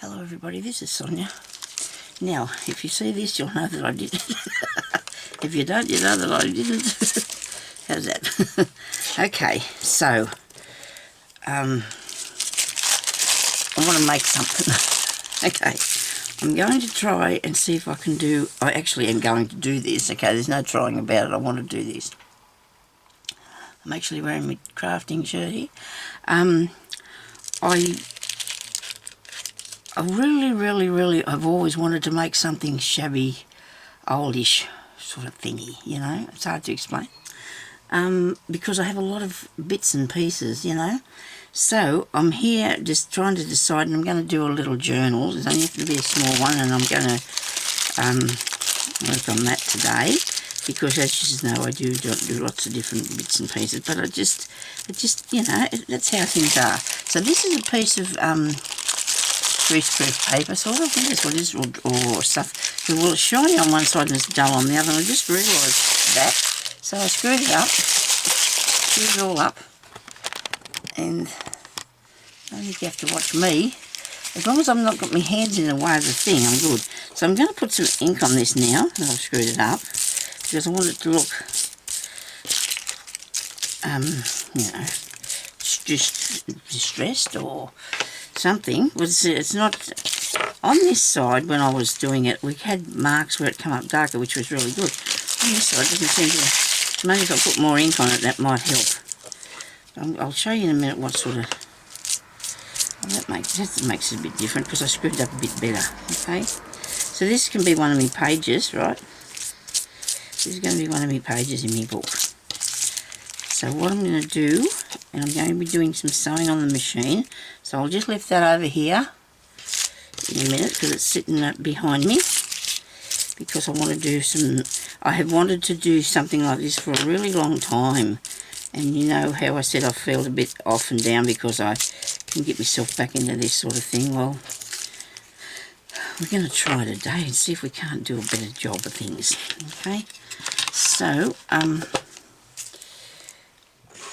Hello everybody, this is Sonia. Now, if you see this, you'll know that I did it. If you don't, you know that I didn't. How's that? Okay, so, I want to make something. Okay, I'm going to try and see if I can do, I actually am going to do this, okay, there's no trying about it, I want to do this. I'm actually wearing my crafting shirt here. I really, I've always wanted to make something shabby, oldish sort of thingy, you know. It's hard to explain. Because I have a lot of bits and pieces, you know. So I'm here just trying to decide, and I'm going to do a little journal. There's only have to be a small one, and I'm going to work on that today. Because as you know, I do lots of different bits and pieces, but it just, you know, that's how things are. So this is a piece of greaseproof paper, sort of. I think that's what it is, or stuff. So, well, it's shiny on one side and it's dull on the other, and I just realised that. So I screwed it up, screwed it all up, and I don't think you have to watch me. As long as I've not got my hands in the way of the thing, I'm good. So I'm going to put some ink on this now, that I've screwed it up, because I want it to look, you know, just distressed or something. It's not on this side. When I was doing it, we had marks where it come up darker, which was really good. On this side, it doesn't seem to. Maybe if I put more ink on it, that might help. I'll show you in a minute what sort of. Well, that makes it a bit different because I screwed it up a bit better. Okay, so this can be one of my pages, right? This is going to be one of my pages in my book. So what I'm going to do, and I'm going to be doing some sewing on the machine, so I'll just lift that over here in a minute because it's sitting behind me, because I want to do some, I have wanted to do something like this for a really long time, and you know how I said I feel a bit off and down because I can get myself back into this sort of thing. Well, we're going to try today and see if we can't do a better job of things. Okay, so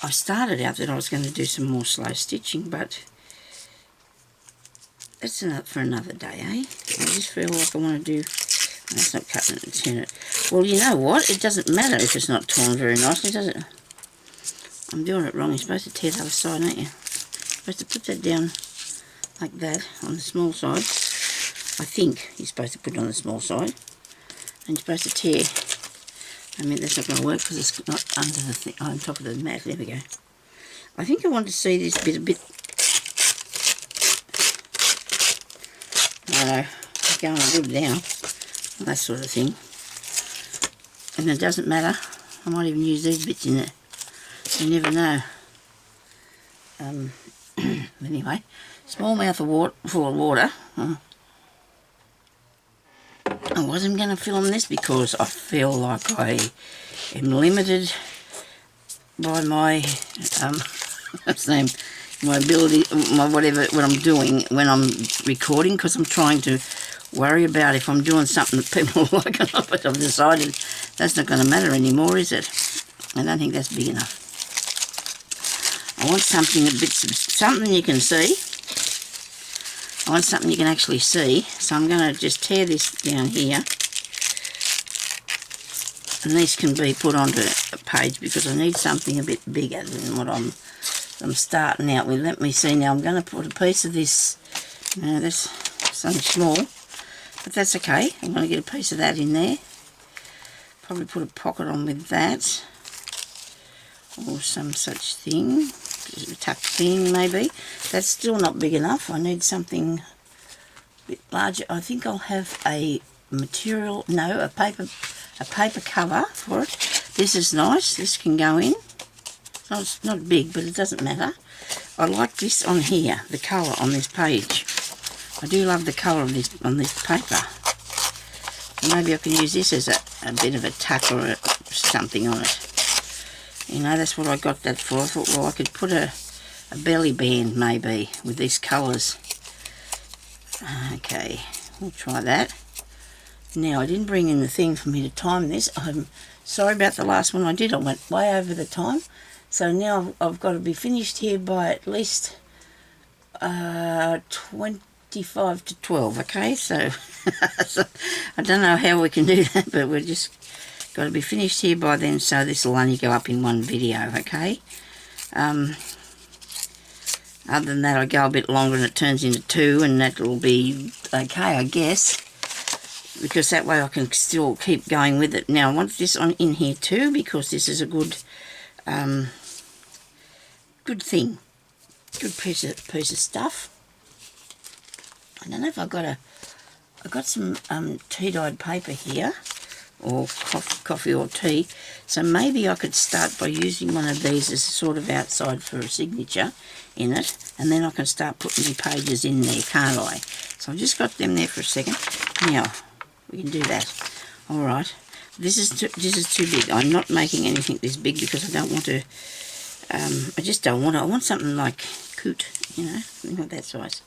I started out that I was going to do some more slow stitching, but that's enough for another day, eh? I just feel like I want to do. That's not cutting it and tearing it. Well, you know what? It doesn't matter if it's not torn very nicely, does it? I'm doing it wrong. You're supposed to tear the other side, aren't you? You're supposed to put that down like that on the small side. I think you're supposed to put it on the small side. And you're supposed to tear. I mean, that's not going to work because it's not under the thing, on top of the mat. There we go. I think I want to see this bit a bit. I know, it's going a little down. That sort of thing. And it doesn't matter. I might even use these bits in it. You never know. Anyway, small mouth of water, full of water. I wasn't going to film this because I feel like I am limited by my my ability, my whatever, what I'm doing when I'm recording, because I'm trying to worry about if I'm doing something that people like or not, but I've decided that's not going to matter anymore, is it? I don't think that's big enough. I want something a bit, something you can see. I want something you can actually see, so I'm going to just tear this down here, and these can be put onto a page because I need something a bit bigger than what I'm starting out with. Let me see now. I'm going to put a piece of this. Now that's something small, but that's okay. I'm going to get a piece of that in there. Probably put a pocket on with that, or some such thing. Tucked in maybe. That's still not big enough. I need something a bit larger. I think I'll have a material, no, a paper cover for it. This is nice. This can go in. It's not big, but it doesn't matter. I like this on here, the colour on this page. I do love the colour of this on this paper. And maybe I can use this as a bit of a tuck or something on it. You know, that's what I got that for. I thought, well, I could put a belly band maybe with these colours. Okay, we'll try that. Now, I didn't bring in the thing for me to time this. I'm sorry about the last one I did. I went way over the time. So now I've got to be finished here by at least 20 25 to 12, okay? So, so I don't know how we can do that, but we're just got to be finished here by then, so this will only go up in one video, okay? Other than that, I go a bit longer and it turns into 2, and that will be okay, I guess, because that way I can still keep going with it. Now I want this on in here too, because this is a good good thing, good piece of stuff. I don't know if I got some tea dyed paper here, or coffee or tea, so maybe I could start by using one of these as a sort of outside for a signature in it, and then I can start putting the pages in there, can't I? So I've just got them there for a second. Now we can do that. All right, this is too big. I'm not making anything this big because I don't want to. I just don't want it. I want something like coot, you know, something like that size.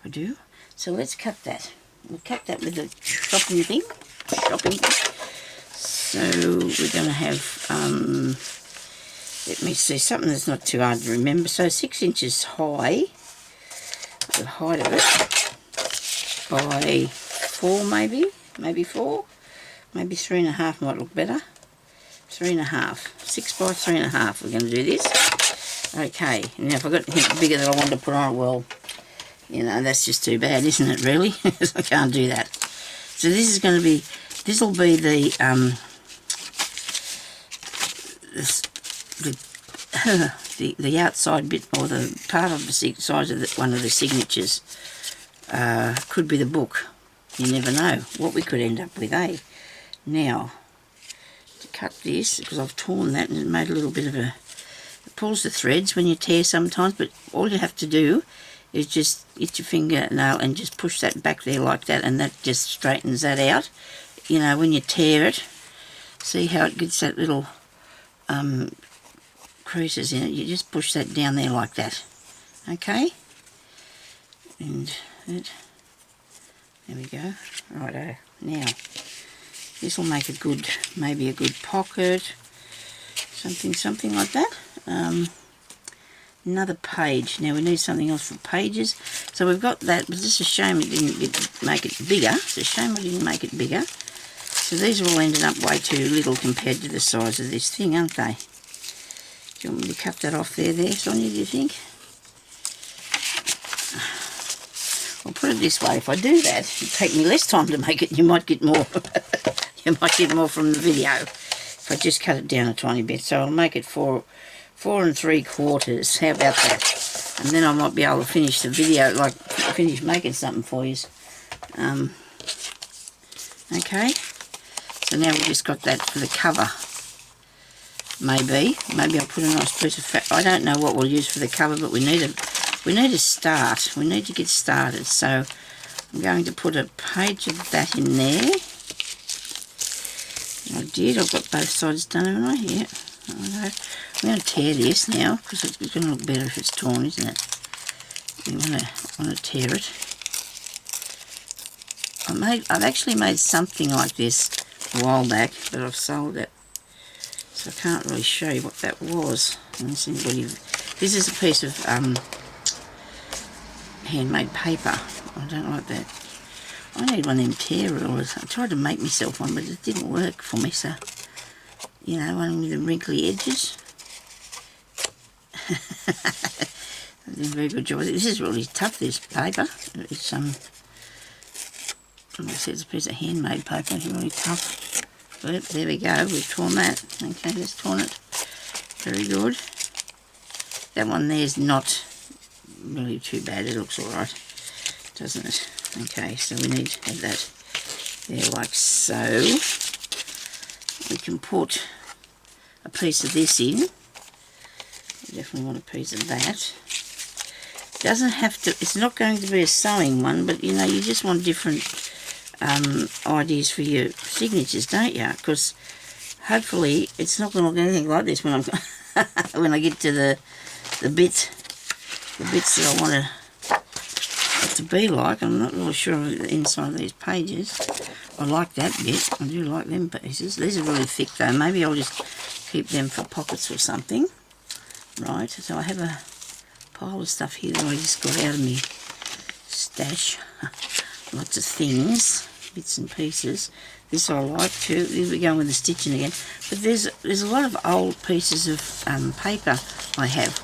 I do. So let's cut that. We'll cut that with a shopping thing. So we're going to have, let me see, something that's not too hard to remember. So 6 inches high, the height of it, by 4 maybe 4, maybe 3.5 might look better. 3.5, 6 by 3.5. We're going to do this. Okay, now if I've got anything bigger that I want to put on it, well, you know, that's just too bad, isn't it, really? I can't do that. So this is going to be, this will be the the outside bit, or the part of the size of one of the signatures. Could be the book. You never know what we could end up with, eh? Now, to cut this, because I've torn that and it made a little bit of a, it pulls the threads when you tear sometimes, but all you have to do is just get your fingernail and just push that back there like that, and that just straightens that out. You know, when you tear it, see how it gets that little creases in it, you just push that down there like that, okay? And that, there we go. Righto. Now this will make a good, maybe a good pocket, something like that. Another page. Now we need something else for pages. So we've got that, but it's just a shame it didn't make it bigger. It's a shame I didn't make it bigger. So these are all ended up way too little compared to the size of this thing, aren't they? Do you want me to cut that off there, Sonya, do you think? I'll put it this way, if I do that, it'll take me less time to make it. You might get more. You might get more from the video if I just cut it down a tiny bit. So I'll make it 4 3/4. How about that? And then I might be able to finish the video, like finish making something for you. Okay. So now we've just got that for the cover. Maybe I'll put a nice piece of fat. I don't know what we'll use for the cover, but we need to start. We need to get started. So I'm going to put a page of that in there. I did. I've got both sides done, haven't I? Yeah. I'm going to tear this now because it's going to look better if it's torn, isn't it? You want to tear it. I've actually made something like this a while back, but I've sold it, so I can't really show you what that was. Unless anybody, this is a piece of handmade paper. I don't like that. I need one of them tear rulers. I tried to make myself one, but it didn't work for me. So, you know, one with the wrinkly edges. I did a very good job. This is really tough, this paper. It's like I said, it's a piece of handmade paper. It's really tough. But there we go. We've torn that. Okay, let's torn it. Very good. That one there's not really too bad. It looks all right, doesn't it? Okay, so we need to have that there like so. We can put a piece of this in. We definitely want a piece of that. It doesn't have to, it's not going to be a sewing one, but you know, you just want different ideas for your signatures, don't you? Because hopefully it's not going to look anything like this when I'm when I get to the bits that I want it to be like. I'm not really sure of the inside of these pages. I like that bit. I do like them pieces. These are really thick though. Maybe I'll just keep them for pockets or something. Right, so I have a pile of stuff here that I just got out of my stash lots of things, bits and pieces. This I like too. We're going with the stitching again. But there's a lot of old pieces of paper I have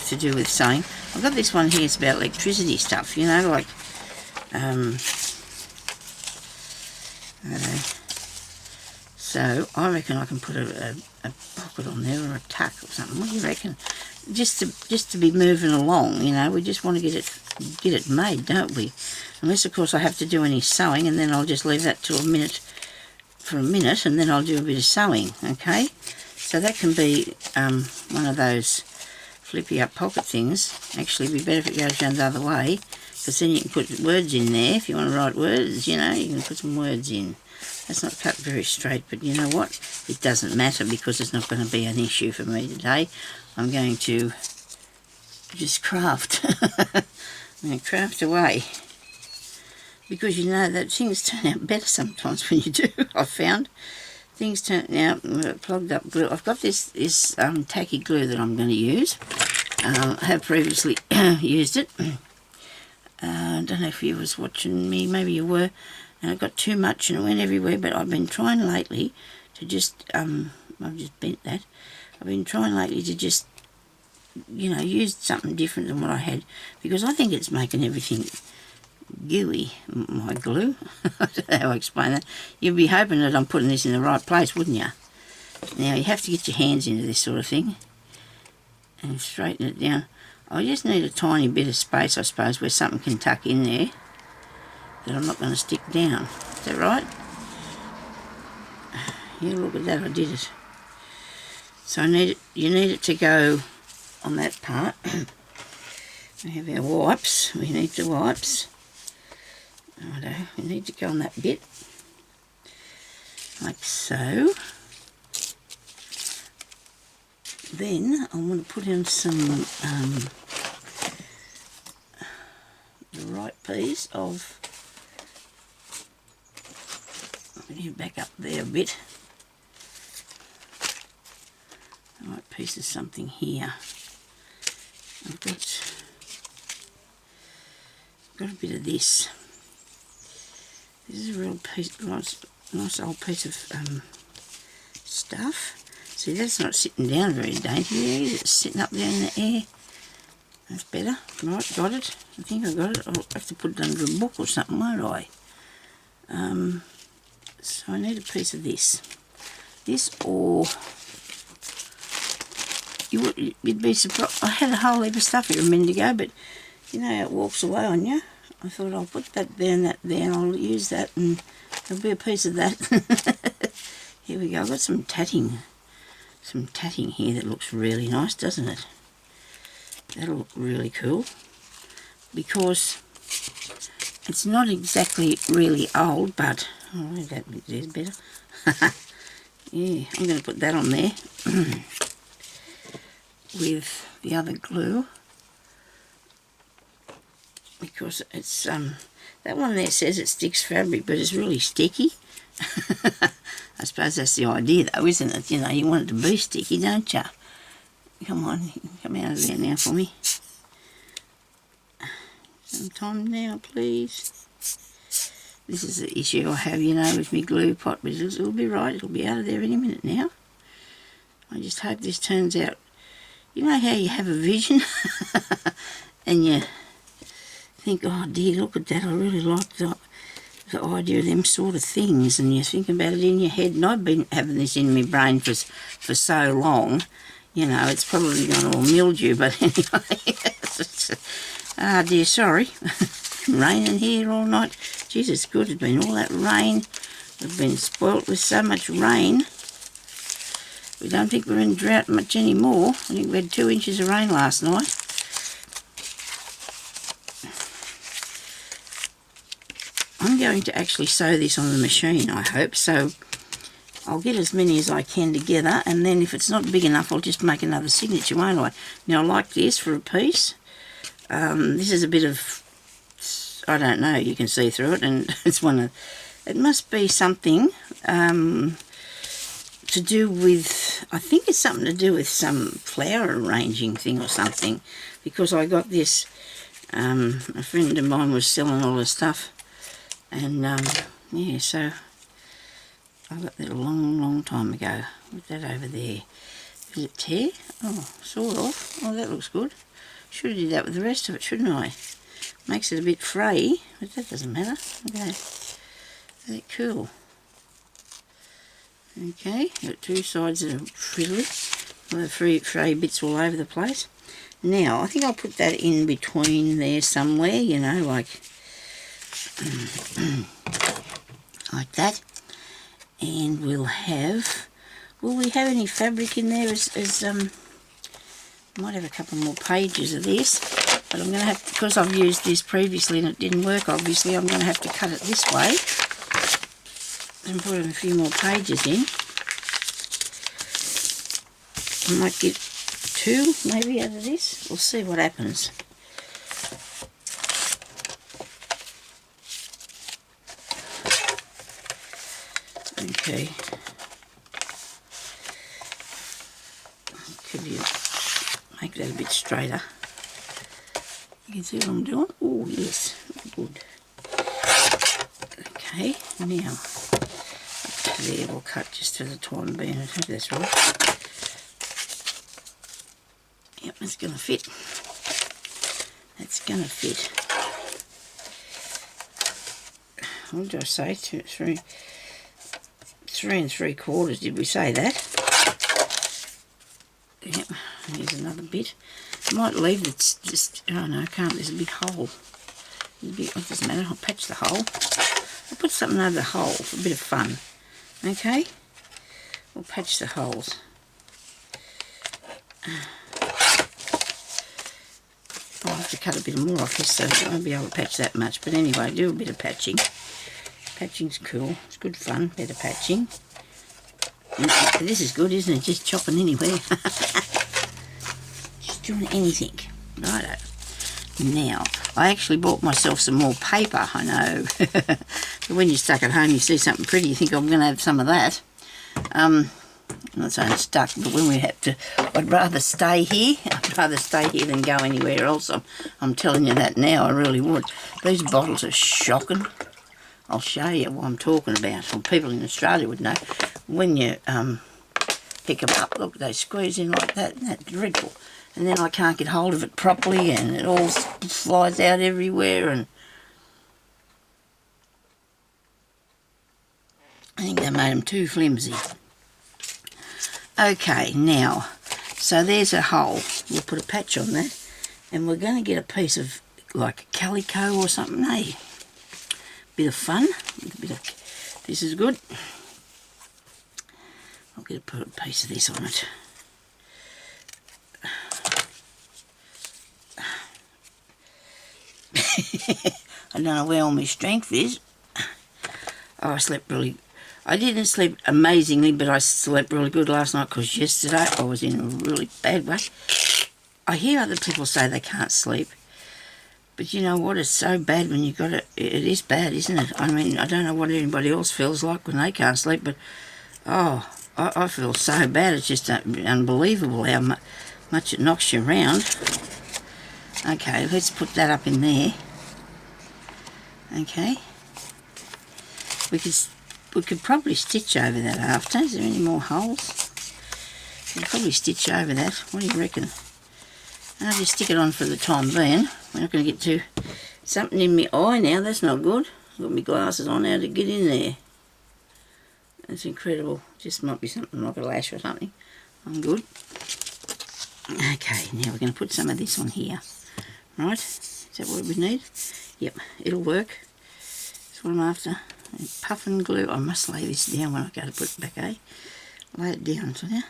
to do with sewing. I've got this one here. It's about electricity stuff, you know, like I don't know. So I reckon I can put a pocket on there or a tuck or something. What do you reckon? Just to be moving along, you know. We just want to get it made, don't we? Unless of course I have to do any sewing, and then I'll just leave that for a minute, and then I'll do a bit of sewing. Okay, so that can be one of those flippy up pocket things. Actually, it'd be better if it goes down the other way, because then you can put words in there if you want to write words. You know, you can put some words in. That's not cut very straight, but you know what? It doesn't matter, because it's not going to be an issue for me today. I'm going to just craft. I'm going to craft away. Because you know that things turn out better sometimes when you do, I've found. Things turn out plugged up glue. I've got this tacky glue that I'm going to use. I have previously used it. I don't know if you was watching me, maybe you were. And I got too much and it went everywhere, but I've been trying lately to just, I've just bent that. I've been trying lately to just, you know, use something different than what I had, because I think it's making everything gooey, my glue. I don't know how to explain that. You'd be hoping that I'm putting this in the right place, wouldn't you? Now, you have to get your hands into this sort of thing and straighten it down. I just need a tiny bit of space, I suppose, where something can tuck in there that I'm not going to stick down. Is that right? Yeah, look at that, I did it. So you need it to go on that part. We have our wipes. We need the wipes. Righto, we need to go on that bit. Like so. Then I want to put in some the right piece of, let me back up there a bit. The right piece of something here. I've got a bit of this. This is a real piece, nice old piece of stuff. See, that's not sitting down very daintily, is it? It's sitting up there in the air. That's better. Right, got it. I think I got it. I'll have to put it under a book or something, won't I? So I need a piece of this. This, or you'd be surprised. I had a whole heap of stuff here a minute ago, but you know how it walks away on you. I thought I'll put that there and that there, and I'll use that, and there'll be a piece of that. Here we go. I've got some tatting here that looks really nice, doesn't it? That'll look really cool, because it's not exactly really old, but oh, that bit there's better. Yeah, I'm going to put that on there with the other glue, because it's that one there says it sticks fabric, but it's really sticky. I suppose that's the idea, though, isn't it? You know, you want it to be sticky, don't you? Come on, come out of there now for me. Some time now, please. This is the issue I have, you know, with my glue pot, but it'll be right. It'll be out of there any minute now. I just hope this turns out. You know how you have a vision and you think, oh dear, look at that, I really like the idea of them sort of things, and you think about it in your head, and I've been having this in my brain for so long, you know, it's probably going to all mildew, but anyway. Ah dear, sorry. Raining here all night. Jeez, it's good, it's been all that rain. We've been spoilt with so much rain. We don't think we're in drought much anymore. I think we had 2 inches of rain last night. I'm going to actually sew this on the machine, I hope, so I'll get as many as I can together, and then if it's not big enough, I'll just make another signature, won't I? Now, I like this for a piece. This is a bit of, I don't know, you can see through it, and it's one of, it must be something to do with, I think it's something to do with some flower arranging thing or something, because I got this A friend of mine was selling all the stuff, and yeah, so I got that a long time ago. Put that over there. Is it tear? Oh, sort of. Oh, that looks good. Should have did that with the rest of it, shouldn't I? Makes it a bit frayy, but that doesn't matter. Okay, is that cool? Okay, got two sides that are frizzly. All the fray bits all over the place. Now, I think I'll put that in between there somewhere, you know, like like that. And we'll have, will we have any fabric in there might have a couple more pages of this, but I'm going to have to, because I've used this previously and it didn't work obviously, I'm going to have to cut it this way and put a few more pages in. I might get two maybe out of this. We'll see what happens. Okay. Could you make that a bit straighter? You can see what I'm doing? Oh yes, good. Okay, now up to there we'll cut just for the time being. I hope that's right. Yep, that's going to fit. That's going to fit. What did I say? 3 3/4. Did we say that? Yep, here's another bit. I might leave it's just, oh no, I can't, there's a big hole. It doesn't matter, I'll patch the hole. I'll put something over the hole for a bit of fun. Okay? We'll patch the holes. I'll have to cut a bit more off this, so I won't be able to patch that much. But anyway, do a bit of patching. Patching's cool. It's good fun, better patching. This is good, isn't it? Just chopping anywhere. Just doing anything. Righto. Now, I actually bought myself some more paper, I know. But when you're stuck at home, you see something pretty, you think, I'm going to have some of that. I'm not saying it's stuck, but when we have to, I'd rather stay here. I'd rather stay here than go anywhere else. I'm telling you that now, I really would. These bottles are shocking. I'll show you what I'm talking about. Well, people in Australia would know. When you pick them up, look, they squeeze in like that, and that's dreadful. And then I can't get hold of it properly, and it all flies out everywhere, and I think they made them too flimsy. Okay, now, so there's a hole. We'll put a patch on that, and we're going to get a piece of, like, calico or something, eh? Bit of fun, a bit of, this is good. I'll get to put a piece of this on it. I don't know where all my strength is. Oh, I slept really, I didn't sleep amazingly, but I slept really good last night because yesterday I was in a really bad way. I hear other people say they can't sleep. But you know what, it's so bad when you got it. It is bad, isn't it? I mean, I don't know what anybody else feels like when they can't sleep, but oh, I feel so bad. It's just unbelievable how much it knocks you around. Okay, let's put that up in there. Okay. We could probably stitch over that after. Is there any more holes? We could probably stitch over that. What do you reckon? I'll just stick it on for the time being. We're not going to get to something in my eye now. That's not good. I've got my glasses on now to get in there. That's incredible. Just might be something like a lash or something. I'm good. Okay, now we're going to put some of this on here. Right? Is that what we need? Yep, it'll work. That's what I'm after. And puff and glue. I must lay this down when I go to put it back, eh? Lay it down, Sonya.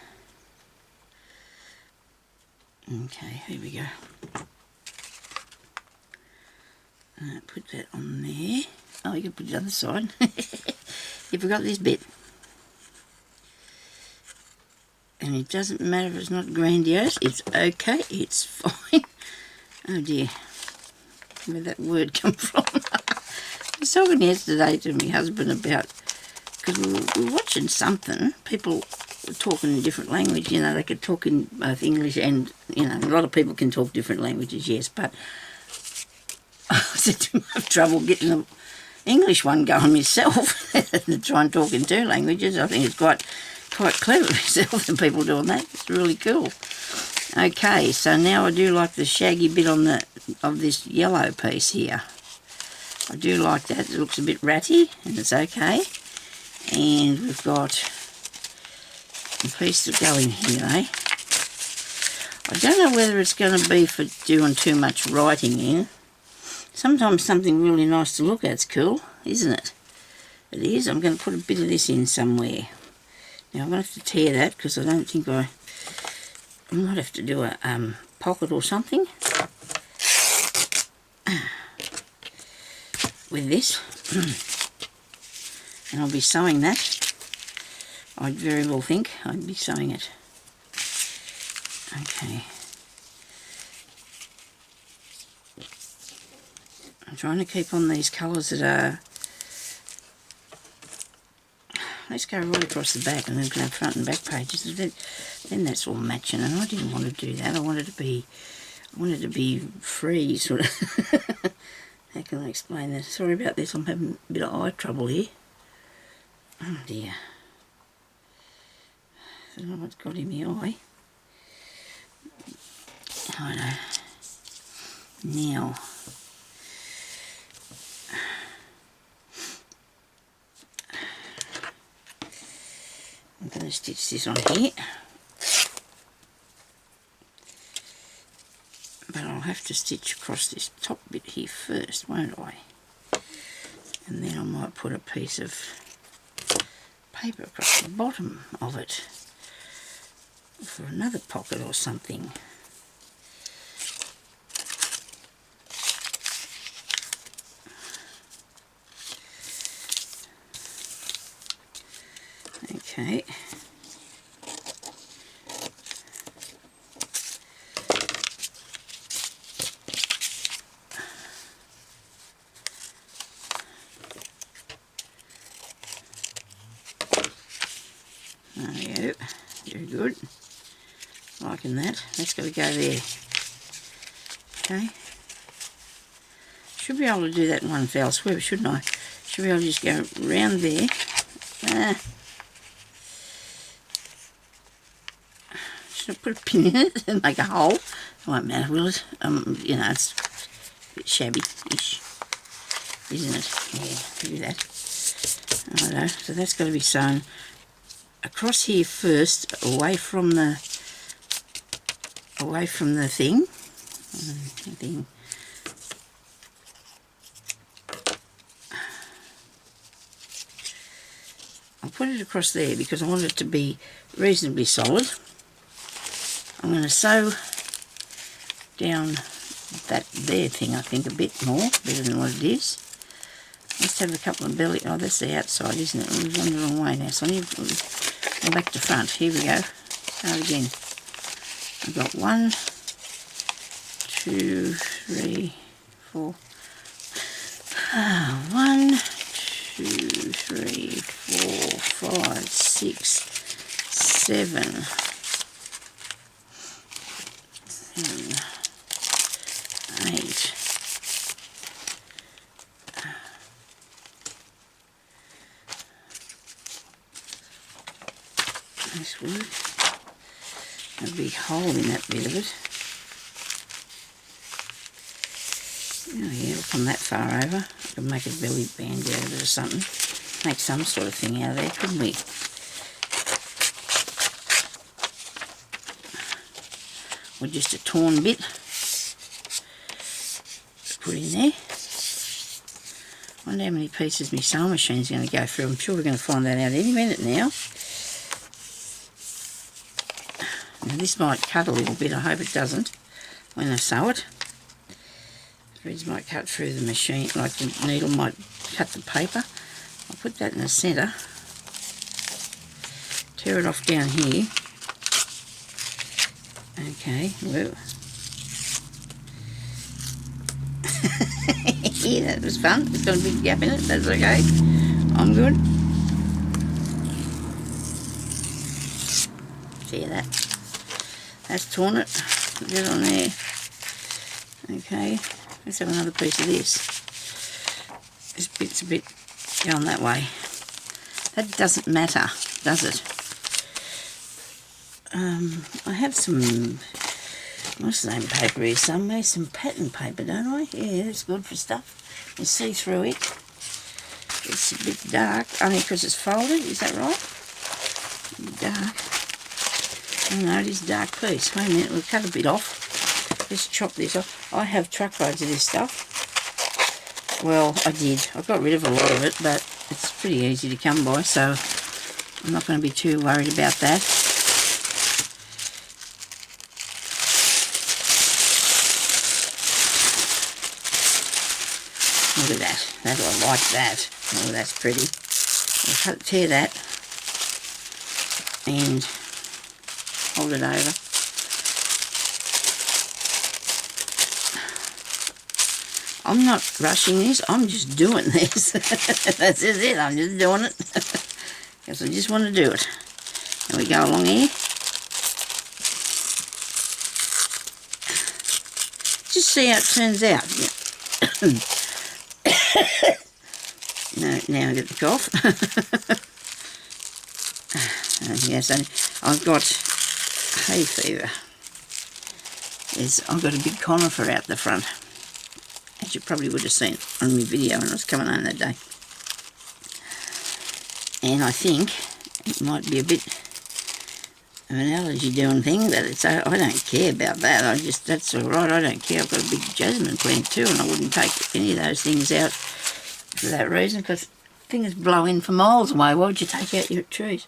Okay, here we go. Put that on there. Oh, you can put the other side. You forgot this bit. And it doesn't matter if it's not grandiose. It's okay. It's fine. Oh dear. Where'd that word come from? I was talking yesterday to my husband about, because we were watching something. People were talking in different language. You know, they could talk in both English and, you know, a lot of people can talk different languages, yes, but I said to him, I have trouble getting the English one going myself. To try and talk in two languages. I think it's quite clever myself and people doing that. It's really cool. Okay, so now I do like the shaggy bit on of this yellow piece here. I do like that. It looks a bit ratty, and it's okay. And we've got a piece to go in here, eh? I don't know whether it's going to be for doing too much writing in. Sometimes something really nice to look at's cool, isn't it? It is. I'm going to put a bit of this in somewhere. Now I'm going to have to tear that because I don't think I might have to do a pocket or something with this. And I'll be sewing that. I'd very well think I'd be sewing it. Okay. I'm trying to keep on these colours that are... Let's go right across the back and then we can have front and back pages. Then that's all matching, and I didn't want to do that. I wanted to be free, sort of. How can I explain that? Sorry about this, I'm having a bit of eye trouble here. Oh dear. I don't know what's got in my eye. I know. Now, I'm going to stitch this on here, but I'll have to stitch across this top bit here first, won't I? And then I might put a piece of paper across the bottom of it for another pocket or something. Okay. There we go. Very good. Liking that. That's got to go there. Okay. Should be able to do that in one fell swoop, shouldn't I? Should be able to just go round there. Should I put a pin in it and make a hole? It won't matter, will it? You know, it's a bit shabby-ish, isn't it? Yeah, do that. Righto, so that's got to be sewn across here first, away from the thing. I'll put it across there because I want it to be reasonably solid. I'm going to sew down that there thing, I think, a bit more, better than what it is. Let's have a couple of belly... Oh, that's the outside, isn't it? We've gone the wrong way now, so I need to go back to front. Here we go. Start again. I've got 1, 2, 3, 4. 1, 2, 3, 4, 5, 6, 7, 8. Nice work. A big hole in that bit of it. Oh yeah, it'll come that far over. I could make a belly band out of it or something. Make some sort of thing out of there, couldn't we? Or just a torn bit. Put in there. Wonder how many pieces my sewing machine's going to go through. I'm sure we're going to find that out any minute now. Now this might cut a little bit. I hope it doesn't when I sew it. Threads might cut through the machine, like the needle might cut the paper. I'll put that in the centre. Tear it off down here. Okay, well. Yeah, that was fun. It's got a big gap in it. That's okay. I'm good. See that? That's torn it. Put it on there. Okay. Let's have another piece of this. This bit's a bit going that way. That doesn't matter, does it? I have some, what's the name, paper here somewhere, some pattern paper, don't I? Yeah, it's good for stuff. You see through it. It's a bit dark, only because it's folded, is that right? Dark. Oh no, it is a dark piece. Wait a minute, we'll cut a bit off. Let's chop this off. I have truckloads of this stuff. Well, I did. I got rid of a lot of it, but it's pretty easy to come by, so I'm not going to be too worried about that. Look at that. I like that. Oh, that's pretty. I'll tear that and hold it over. I'm not rushing this, I'm just doing this. That's just it, I'm just doing it. Because I just want to do it. And we go along here. Just see how it turns out. No, now I get the cough. Yes, I've got hay fever. I've got a big conifer out the front. As you probably would have seen on my video when I was coming home that day. And I think it might be a bit of an allergy doing thing, but I don't care about that. That's alright, I don't care. I've got a big jasmine plant too, and I wouldn't take any of those things out for that reason, because things blow in from miles away. Why would you take out your trees?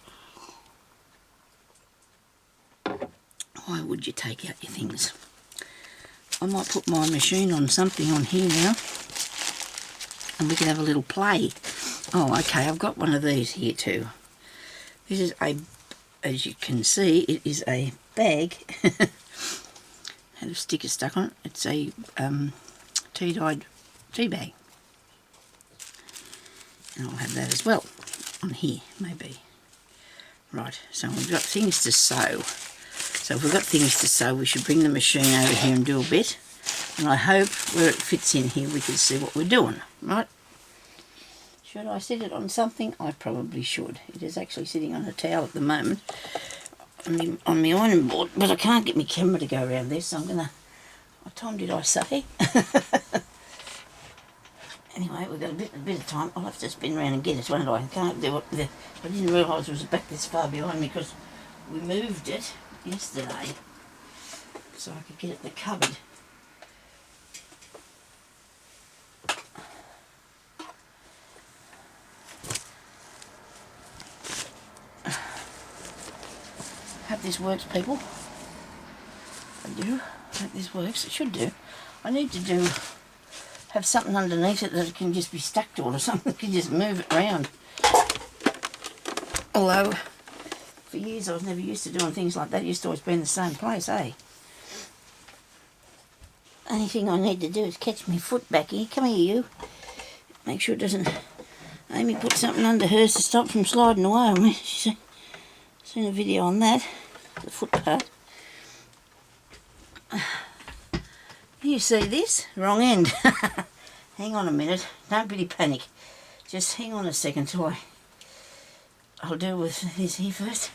Why would you take out your things? I might put my machine on something on here now, and we can have a little play. Oh, okay, I've got one of these here too. This is as you can see, it is a bag. Had a sticker stuck on it. It's a tea-dyed tea bag. And I'll have that as well on here, maybe. Right, so we've got things to sew. So if we've got things to sew, we should bring the machine over here and do a bit. And I hope where it fits in here we can see what we're doing, right? Should I sit it on something? I probably should. It is actually sitting on a towel at the moment on my ironing board, but I can't get my camera to go around this, so I'm going to... What time did I say? Anyway, we've got a bit of time. I'll have to spin around and get it, won't I? I can't do it. I didn't realise it was back this far behind me because we moved it yesterday so I could get it in the cupboard. Hope this works, people. I do. Hope this works. It should do. I need to have something underneath it that it can just be stuck to it, or something that can just move it around. Although for years I was never used to doing things like that. It used to always be in the same place, eh? Only thing I need to do is catch my foot back here. Come here, you. Make sure it doesn't... Amy put something under hers to stop from sliding away on me. She's seen a video on that, the foot part. You see this? Wrong end. Hang on a minute. Don't really panic. Just hang on a second till I'll deal with this here first.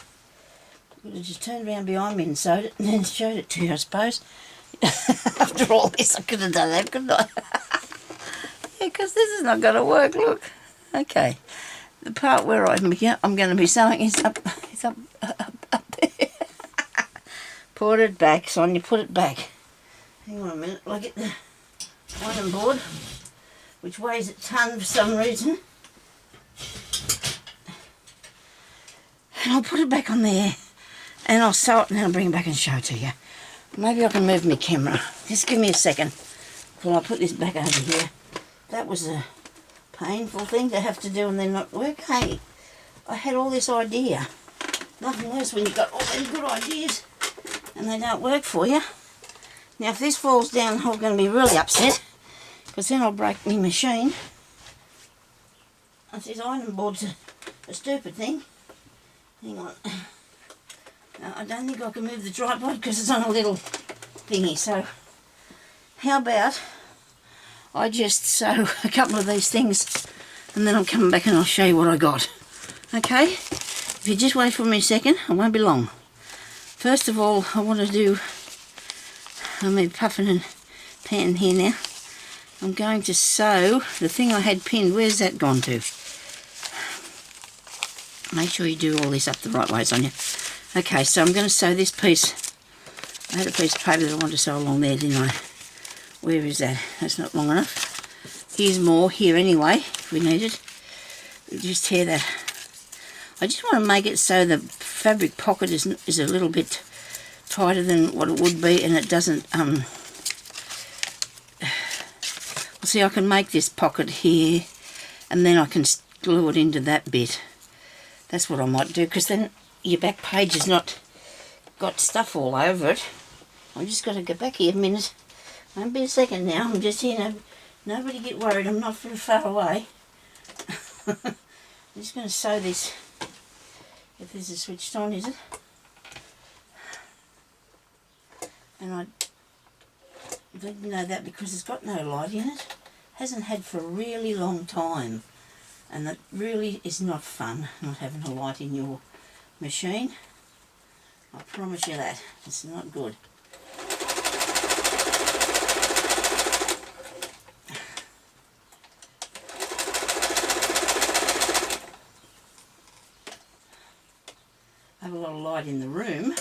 I could have just turned around behind me and sewed it and then showed it to you, I suppose. After all this, I could have done that, couldn't I? Yeah, because this is not going to work, look. Okay. The part where I'm going to be sewing is up there. Put it back, Sonia, put it back. Hang on a minute, I'll get the ironing board, which weighs a ton for some reason. And I'll put it back on there, and I'll sew it, and then I'll bring it back and show it to you. Maybe I can move my camera. Just give me a second while I put this back over here. That was a painful thing to have to do and then not work. Hey, I had all this idea. Nothing worse when you've got all these good ideas and they don't work for you. Now if this falls down, I'm going to be really upset, because then I'll break my machine. And this ironing board's a stupid thing. Hang on. Now, I don't think I can move the tripod because it's on a little thingy, so how about I just sew a couple of these things and then I'm coming back and I'll show you what I got. Okay, if you just wait for me a second, I won't be long. First of all, I want to do, I'm puffing and panting here now. I'm going to sew the thing I had pinned. Where's that gone to? Make sure you do all this up the right way, Sonia. Okay, so I'm going to sew this piece. I had a piece of paper that I wanted to sew along there, didn't I? Where is that? That's not long enough. Here's more here anyway, if we need it. We'll just tear that. I just want to make it so the fabric pocket is a little bit tighter than what it would be, and it doesn't, see, I can make this pocket here, and then I can glue it into that bit. That's what I might do, because then your back page has not got stuff all over it. I've just got to go back here a minute. Won't be a second now. I'm just here. Nobody get worried. I'm not very far away. I'm just going to sew this. If this is switched on, is it? And I didn't know that because it's got no light in it. Hasn't had for a really long time. And that really is not fun, not having a light in your machine. I promise you that. It's not good. I have a lot of light in the room.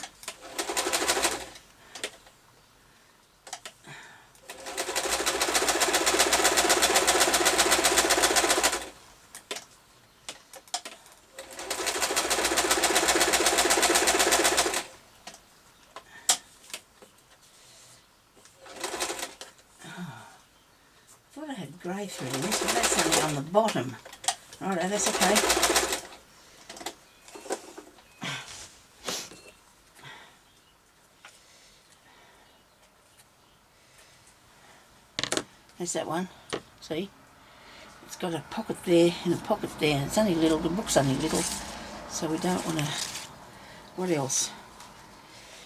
Grey through this, but that's only on the bottom. Righto, that's okay. There's that one. See? It's got a pocket there and a pocket there. It's only little, the book's only little, so we don't want to... What else?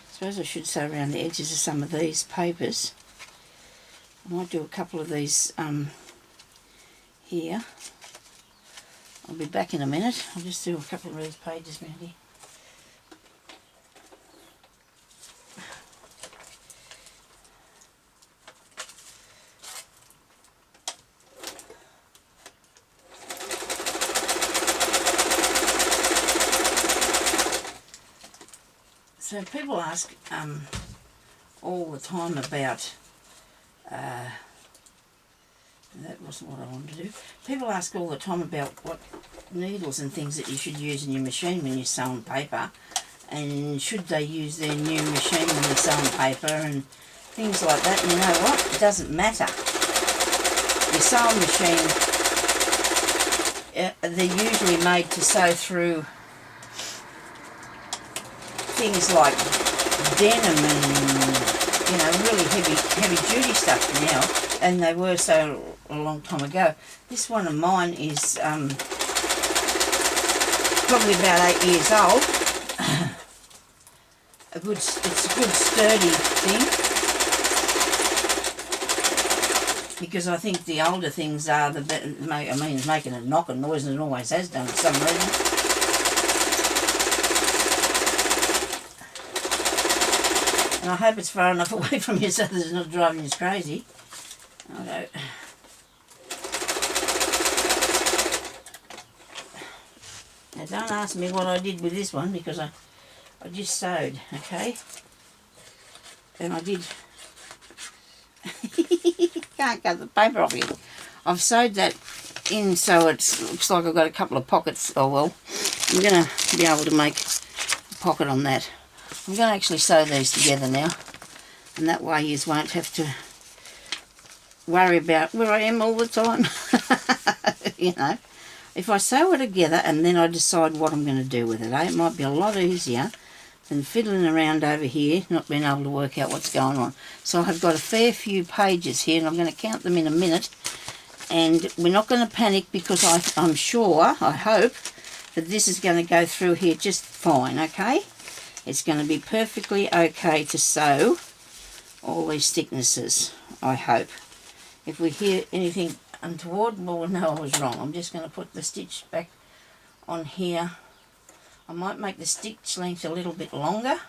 I suppose I should sew around the edges of some of these papers. I might do a couple of these here. I'll be back in a minute. I'll just do a couple of these pages around here. So people ask all the time about that wasn't what I wanted to do. People ask all the time about what needles and things that you should use in your machine when you're sewing paper, and should they use their new machine when they're sewing paper and things like that. And you know what? It doesn't matter. Your sewing machine, they're usually made to sew through things like denim and, you know, really heavy duty stuff now, and they were so a long time ago. This one of mine is probably about 8 years old. It's a good sturdy thing, because I think the older things are the better. I mean, it's making a knocking noise, and it always has done for some reason. And I hope it's far enough away from you so that it's not driving you crazy. Alright. Now don't ask me what I did with this one, because I just sewed, okay? And I did... Can't cut the paper off here. I've sewed that in so it looks like I've got a couple of pockets. Oh well, I'm going to be able to make a pocket on that. I'm going to actually sew these together now, and that way you won't have to worry about where I am all the time. You know, if I sew it together and then I decide what I'm going to do with it, it might be a lot easier than fiddling around over here, not being able to work out what's going on. So I've got a fair few pages here, and I'm going to count them in a minute, and we're not going to panic, because I'm sure, I hope, that this is going to go through here just fine, okay? It's going to be perfectly okay to sew all these thicknesses, I hope. if we hear anything untoward, well, we'll know I was wrong. I'm just going to put the stitch back on here. I might make the stitch length a little bit longer.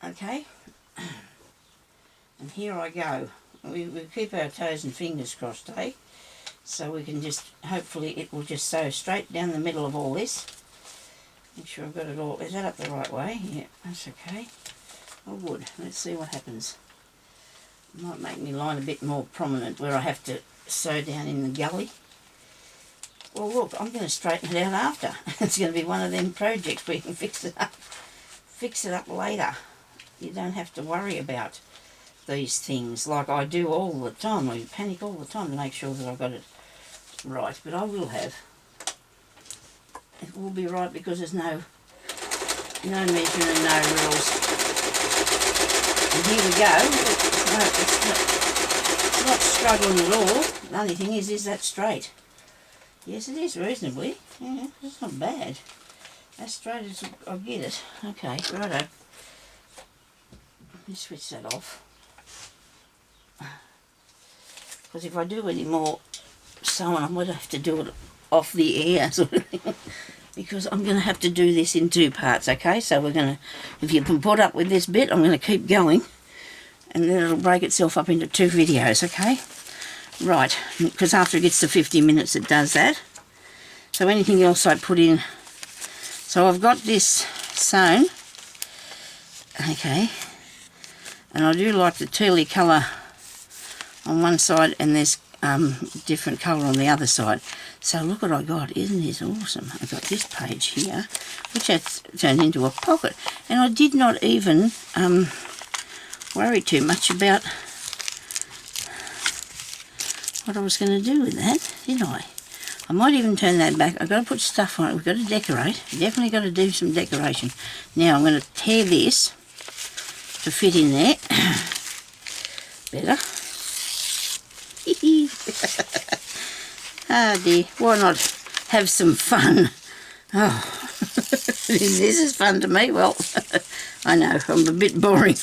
Okay. And here I go. We keep our toes and fingers crossed, eh? So we can just, hopefully it will just sew straight down the middle of all this. Make sure I've got it all. Is that up the right way? Yeah, that's okay. Oh, good. Let's see what happens. It might make me line a bit more prominent where I have to sew down in the gully. Well, look, I'm going to straighten it out after. It's going to be one of them projects where you can fix it up later. You don't have to worry about these things like I do all the time. I panic all the time to make sure that I've got it right, but I will have. It will be right because there's no measure and no rules. And here we go. It's not struggling at all. The only thing is that straight? Yes, it is reasonably. Yeah, it's not bad. As straight as I get it. Okay, righto. Let me switch that off. Because if I do any more sewing, I'm going to have to do it off the air sort of thing. Because I'm going to have to do this in 2 parts, okay? So we're going to, if you can put up with this bit, I'm going to keep going. And then it'll break itself up into 2 videos, okay? Right, because after it gets to 50 minutes it does that. So anything else I put in. So I've got this sewn. Okay. And I do like the tealy colour on one side and there's different colour on the other side. So look what I got. Isn't this awesome? I've got this page here, which has turned into a pocket. And I did not even worry too much about what I was going to do with that, did I? I might even turn that back. I've got to put stuff on it. We've got to decorate. Definitely got to do some decoration. Now I'm going to tear this to fit in there. Better. Oh dear, why not have some fun? Oh, this is fun to me. Well, I know, I'm a bit boring.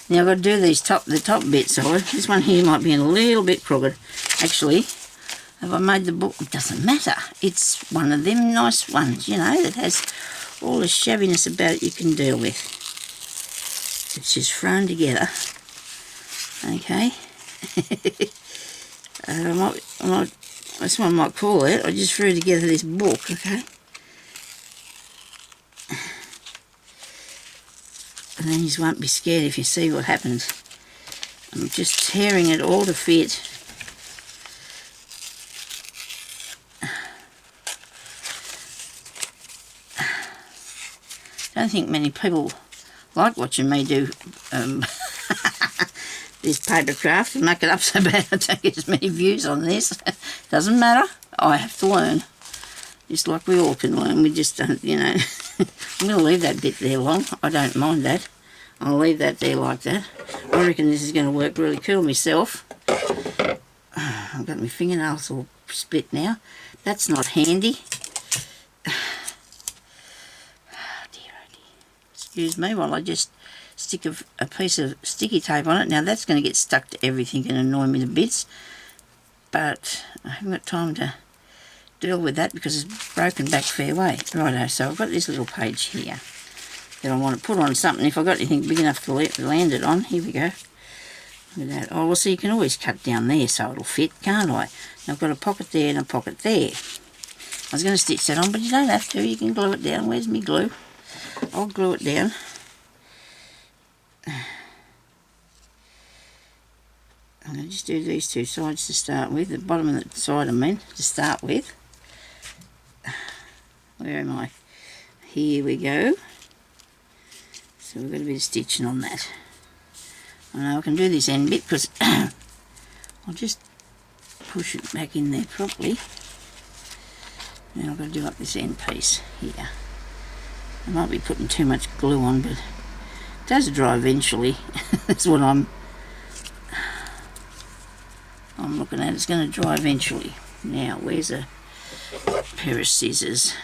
Now I've got to do these the top bits. So this one here might be a little bit crooked. Actually, have I made the book? It doesn't matter. It's one of them nice ones, you know, that has all the shabbiness about it you can deal with. It's just thrown together. Okay. That's what I might call it. I just threw together this book, okay? And then you won't be scared if you see what happens. I'm just tearing it all to fit. I don't think many people like watching me do this paper craft and make it up so bad I don't get as many views on this. Doesn't matter. I have to learn. Just like we all can learn. We just don't, you know. I'm going to leave that bit there long. I don't mind that. I'll leave that there like that. I reckon this is going to work really cool myself. I've got my fingernails all split now. That's not handy. Oh dear. Excuse me while I just stick a piece of sticky tape on it. Now that's going to get stuck to everything and annoy me to bits. But I haven't got time to deal with that because it's broken back fair way. Righto, so I've got this little page here that I want to put on something. If I've got anything big enough to land it on, here we go. Look at that. Oh, well, so you can always cut down there so it'll fit, can't I? Now I've got a pocket there and a pocket there. I was going to stitch that on, but you don't have to. You can glue it down. Where's my glue? I'll glue it down. I'm going to just do these 2 sides to start with. The bottom of the side, I mean, to start with. Where am I? Here we go. So we've got a bit of stitching on that. I know I can do this end bit because I'll just push it back in there properly. Now I've got to do up this end piece here. I might be putting too much glue on, but it does dry eventually. That's what I'm looking at. It's going to dry eventually. Now, where's a pair of scissors?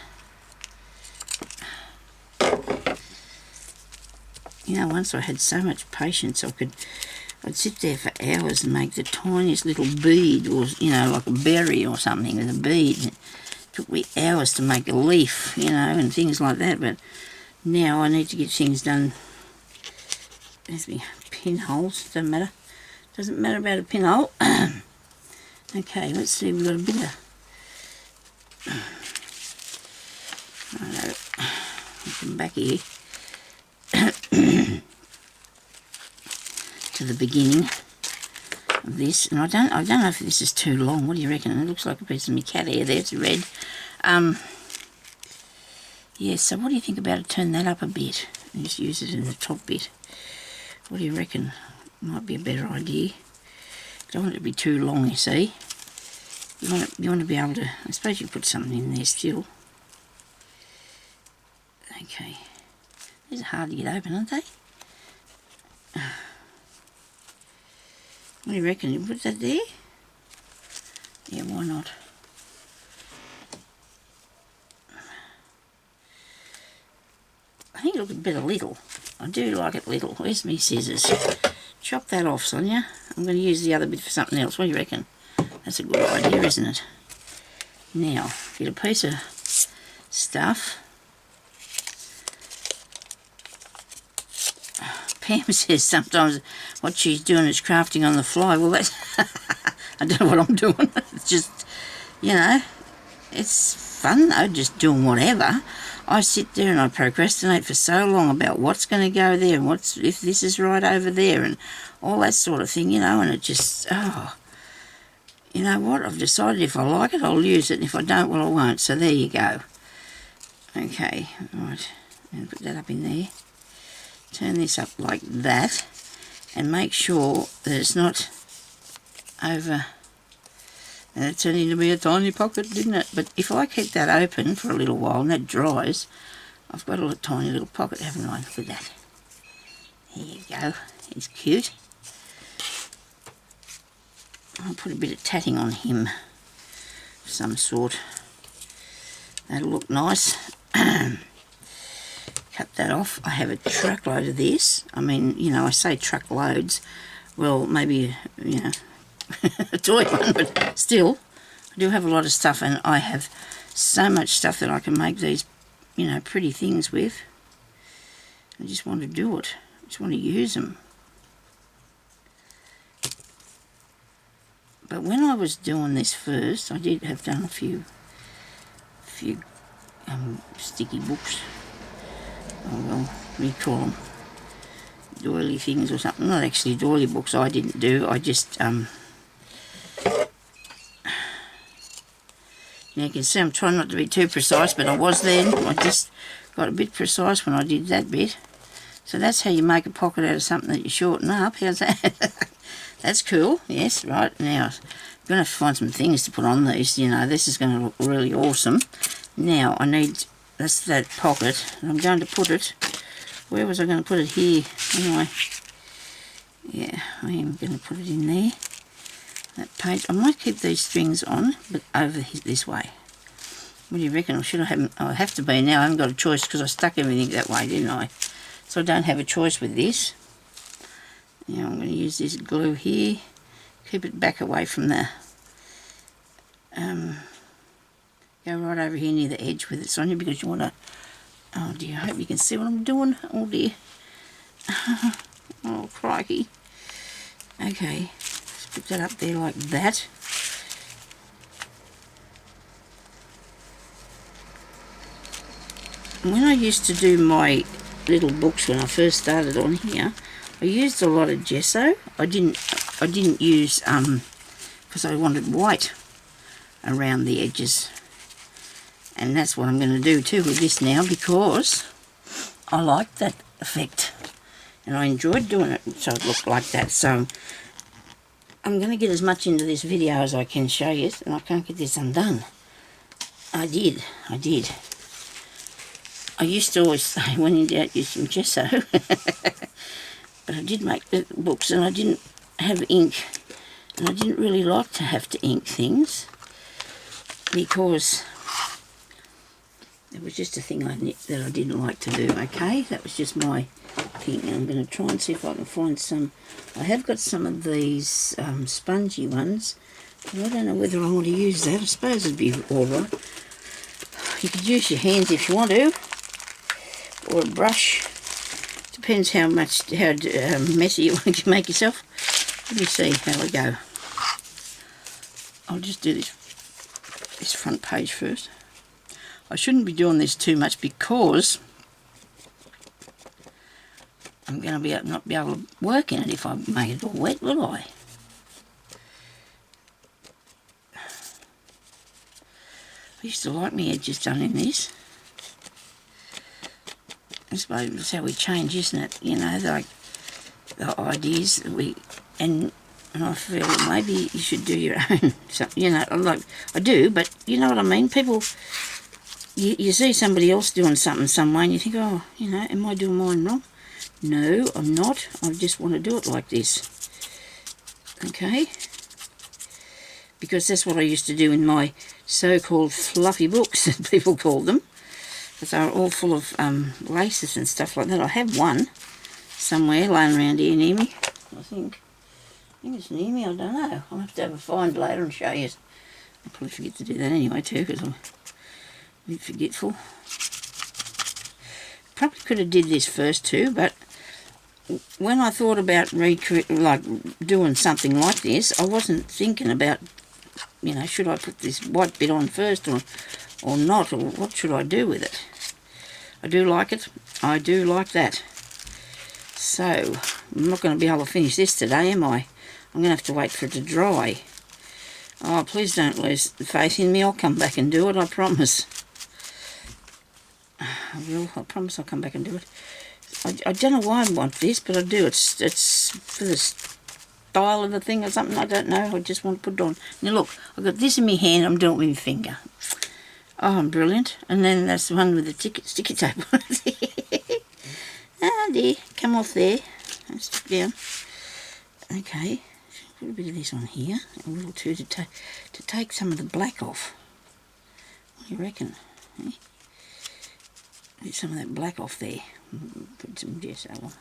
You know, once I had so much patience, I'd sit there for hours and make the tiniest little bead, or, you know, like a berry or something with a bead. It took me hours to make a leaf, you know, and things like that. But now I need to get things done. There's me pinholes, doesn't matter about a pinhole. Okay, let's see, we've got a bit of... Righto, come back here to the beginning of this, and I don't know if this is too long. What do you reckon? It looks like a piece of my cat hair there. It's red. Yeah, so what do you think about it? Turn that up a bit and just use it in the top bit. What do you reckon? Might be a better idea. Don't want it to be too long, you see. You want to be able to... I suppose you put something in there still. Okay. These are hard to get open, aren't they? What do you reckon? You put that there? Yeah, why not? I think it looks a bit little. I do like it little. Where's my scissors? Chop that off, Sonia. I'm going to use the other bit for something else. What do you reckon? That's a good idea, isn't it? Now, get a piece of stuff. Pam says sometimes what she's doing is crafting on the fly. Well, that's... I don't know what I'm doing. It's just, you know, it's fun though, just doing whatever. I sit there and I procrastinate for so long about what's going to go there and what's, if this is right over there and all that sort of thing, you know, and it just, oh, you know what, I've decided if I like it, I'll use it, and if I don't, well, I won't. So there you go. Okay, right, and put that up in there. Turn this up like that and make sure that it's not over. And it turned into be a tiny pocket, didn't it? But if I keep that open for a little while and that dries, I've got a tiny little pocket, haven't I? Look at that. There you go. It's cute. I'll put a bit of tatting on him of some sort. That'll look nice. Cut that off. I have a truckload of this. I mean, you know, I say truckloads. Well, maybe, you know, a toy one, but still, I do have a lot of stuff, and I have so much stuff that I can make these, you know, pretty things with. I just want to do it. I just want to use them. But when I was doing this first, I did have done a few sticky books. Oh well, what do you call them? Doily things or something. Not actually doily books, I didn't do. I just, now you can see I'm trying not to be too precise, but I was then. I just got a bit precise when I did that bit. So that's how you make a pocket out of something that you shorten up. How's that? That's cool. Yes, right. Now, I'm going to have to find some things to put on these. You know, this is going to look really awesome. Now, I need... That's that pocket, and I'm going to put it, where was I going to put it? Here, anyway. Yeah, I am going to put it in there. That page, I might keep these strings on, but over this way. What do you reckon? Or should I have, oh, I have to be now, I haven't got a choice because I stuck everything that way, didn't I? So I don't have a choice with this. Now I'm going to use this glue here, keep it back away from the, go right over here near the edge with it, Sonia, because you want to... Oh dear, I hope you can see what I'm doing. Oh dear. Oh crikey. Okay, let's put that up there like that. When I used to do my little books when I first started on here, I used a lot of gesso. I didn't use because I wanted white around the edges. And that's what I'm going to do too with this now, because I like that effect and I enjoyed doing it so it looked like that. So I'm going to get as much into this video as I can show you, and I can't get this undone. I did. I used to always say when in doubt use some gesso, but I did make the books and I didn't have ink, and I didn't really like to have to ink things because it was just a thing that I didn't like to do, okay? That was just my looking, and I'm going to try and see if I can find some. I have got some of these spongy ones, but I don't know whether I want to use that. I suppose it'd be alright. You could use your hands if you want to, or a brush. Depends how messy you want to make yourself. Let me see how we go. I'll just do this front page first. I shouldn't be doing this too much because I'm going to not be able to work in it if I make it all wet, will I? I used to like my edges done in this. I suppose that's how we change, isn't it? You know, like the ideas that we... And I feel maybe you should do your own. So, you know, like I do, but you know what I mean? People... You see somebody else doing something some way and you think, oh, you know, am I doing mine wrong? No, I'm not. I just want to do it like this. Okay? Because that's what I used to do in my so-called fluffy books, as people call them. Because they were all full of laces and stuff like that. I have one somewhere laying around here near me. I think it's near me, I don't know. I'll have to have a find later and show you. I'll probably forget to do that anyway too, because I'm a bit forgetful. Probably could have did this first too, but when I thought about doing something like this, I wasn't thinking about, you know, should I put this white bit on first or not, or what should I do with it? I do like it. I do like that. So, I'm not going to be able to finish this today, am I? I'm going to have to wait for it to dry. Oh, please don't lose faith in me. I'll come back and do it, I promise. I will. I promise I'll come back and do it. I don't know why I want this, but I do. It's for the style of the thing or something. I don't know. I just want to put it on. Now look, I've got this in my hand. I'm doing it with my finger. Oh, I'm brilliant. And then that's the one with the sticky tape on it. Ah, dear. Come off there. And stick down. Okay. Put a bit of this on here. A little too to take some of the black off. What do you reckon? Eh? Get some of that black off there. Put some gesso on.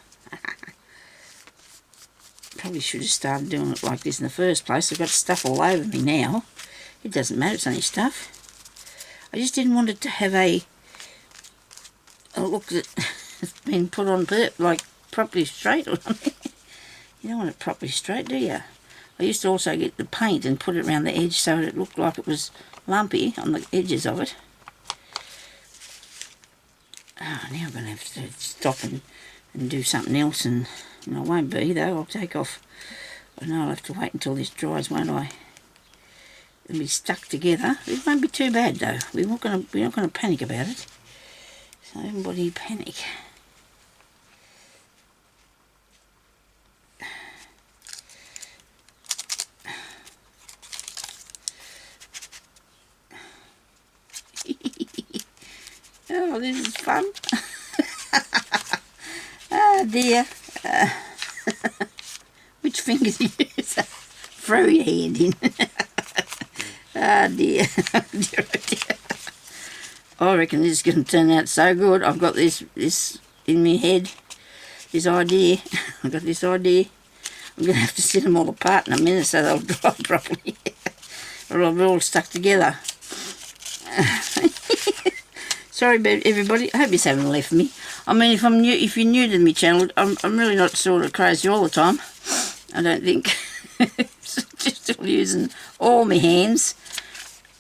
Probably should have started doing it like this in the first place. I've got stuff all over me now. It doesn't matter, it's only stuff. I just didn't want it to have a look that's been put on like properly straight or something. You don't want it properly straight, do you? I used to also get the paint and put it around the edge so it looked like it was lumpy on the edges of it. Oh, now I'm going to have to stop and do something else, and I won't be though. I'll take off. I know I'll have to wait until this dries, won't I? It'll be stuck together. It won't be too bad though. We're not going to panic about it. So everybody panic. Oh, this is fun. Oh dear. Which finger do you use? Throw your hand in. Oh dear. Oh dear. I reckon this is going to turn out so good. I've got this in my head. This idea. I've got this idea. I'm going to have to set them all apart in a minute so they'll dry properly. Or they'll be all stuck together. Sorry about everybody. I hope you haven't left me. I mean, if you're new to my channel, I'm really not sort of crazy all the time. I don't think. Just still using all my hands.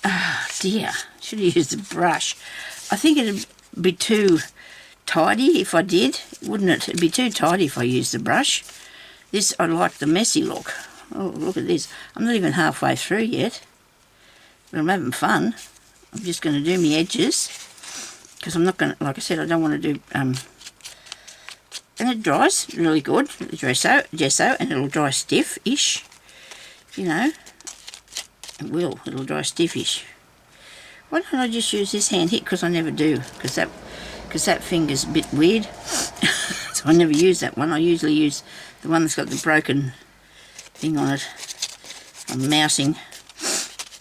Oh dear. Should have used a brush. I think it'd be too tidy if I did, wouldn't it? It'd be too tidy if I used a brush. This, I like the messy look. Oh, look at this. I'm not even halfway through yet. But I'm having fun. I'm just going to do my edges. Because I'm not going to, like I said, I don't want to do, and it dries really good, the gesso, and it'll dry stiff-ish, you know. It'll dry stiff-ish. Why don't I just use this hand here? Because I never do, because that finger's a bit weird. So I never use that one. I usually use the one that's got the broken thing on it. I'm mousing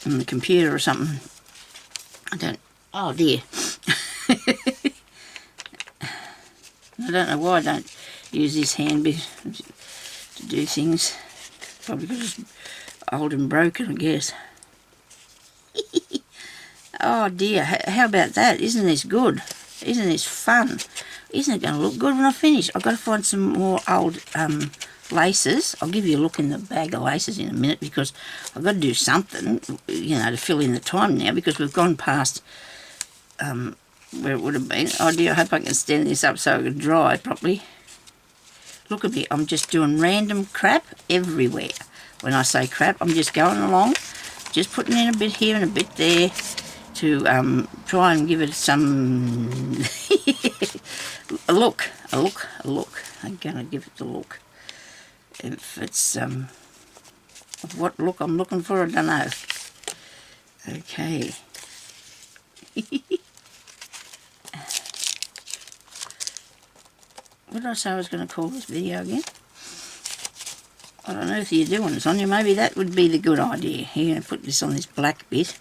on the computer or something. Oh dear. I don't know why I don't use this hand to do things. Probably because it's old and broken, I guess. Oh dear, how about that? Isn't this good? Isn't this fun? Isn't it going to look good when I finish? I've got to find some more old laces. I'll give you a look in the bag of laces in a minute, because I've got to do something, you know, to fill in the time now, because we've gone past where it would have been. Oh dear, I hope I can stand this up so I can dry properly. Look at me, I'm just doing random crap everywhere. When I say crap, I'm just going along, just putting in a bit here and a bit there to try and give it some a look. I'm going to give it the look. If it's what look I'm looking for, I don't know. Okay. What did I say I was going to call this video again? I don't know if you're doing this on you. Maybe that would be the good idea. You're going to put this on this black bit.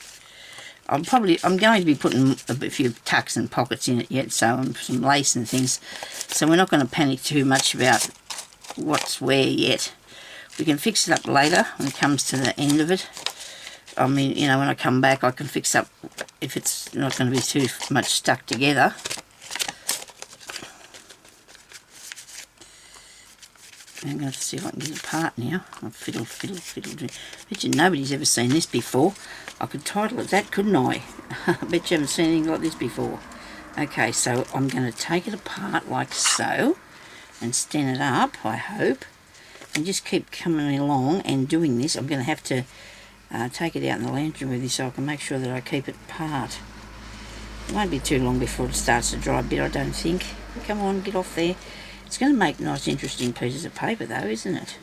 I'm going to be putting a few tucks and pockets in it yet, so some lace and things. So we're not going to panic too much about what's where yet. We can fix it up later when it comes to the end of it. I mean, you know, when I come back, I can fix up if it's not going to be too much stuck together. I'm going to see if I can get it apart now. I'll fiddle. Bet you nobody's ever seen this before. I could title it that, couldn't I? I bet you haven't seen anything like this before. Okay, so I'm going to take it apart like so and stand it up, I hope, and just keep coming along and doing this. I'm going to have to take it out in the lantern with you so I can make sure that I keep it apart. It won't be too long before it starts to dry a bit, I don't think. Come on, get off there. It's going to make nice, interesting pieces of paper, though, isn't it?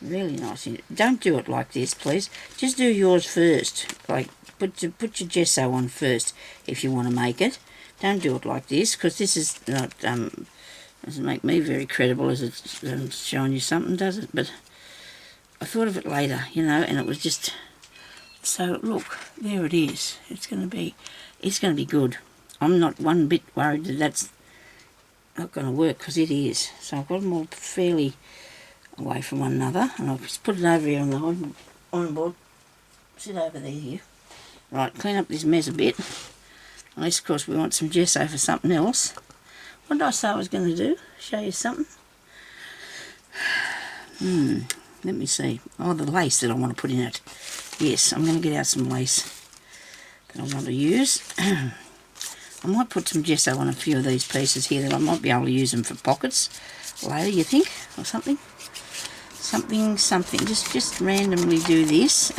Really nice. Don't do it like this, please. Just do yours first. Like, put your gesso on first if you want to make it. Don't do it like this, because this is not doesn't make me very credible as it's showing you something, does it? But I thought of it later, you know, and it was just... So, look, there it is. It's going to be good. I'm not one bit worried that that's not going to work, because it is. So I've got them all fairly away from one another, and I'll just put it over here on the iron board. Sit over there here. Right, clean up this mess a bit. Unless, of course, we want some gesso for something else. What did I say I was going to do? Show you something? Let me see. Oh, the lace that I want to put in it. Yes, I'm going to get out some lace that I want to use. I might put some gesso on a few of these pieces here, that I might be able to use them for pockets later, you think, or something. Something. Just randomly do this.